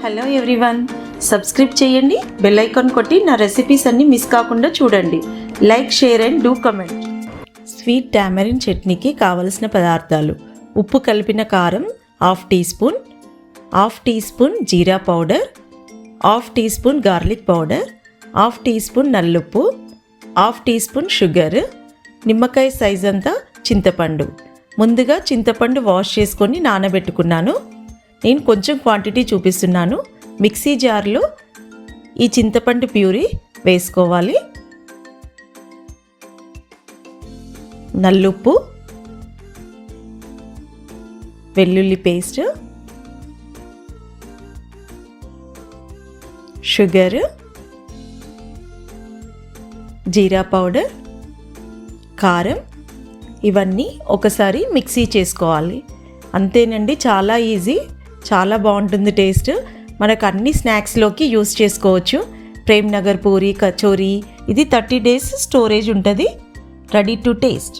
Hello everyone, subscribe చేయండి, bell icon కొట్టి నా రెసిపీస్ అన్నీ మిస్ కాకుండా చూడండి. Like, share and do comment. Sweet tamarind చట్నీకి కావలసిన పదార్థాలు: ఉప్పు కలిపిన కారం half teaspoon, half teaspoon jeera powder, half teaspoon garlic powder, half teaspoon నల్లుప్పు, హాఫ్ టీ స్పూన్ షుగర్, నిమ్మకాయ సైజ్ అంతా చింతపండు. ముందుగా చింతపండు వాష్ చేసుకొని నానబెట్టుకున్నాను. నేను కొంచెం క్వాంటిటీ చూపిస్తున్నాను. మిక్సీ జార్లో ఈ చింతపండు ప్యూరీ వేసుకోవాలి. నల్లుప్పు, వెల్లుల్లి పేస్ట్, షుగర్, జీరా పౌడర్, కారం, ఇవన్నీ ఒకసారి మిక్సీ చేసుకోవాలి. అంతేనండి, చాలా ఈజీ, చాలా బాగుంటుంది టేస్ట్. మనకు అన్ని స్నాక్స్లోకి యూస్ చేసుకోవచ్చు. ప్రేమ్ నగర్ పూరి కచోరీ, ఇది 30 days స్టోరేజ్ ఉంటుంది. Ready to taste.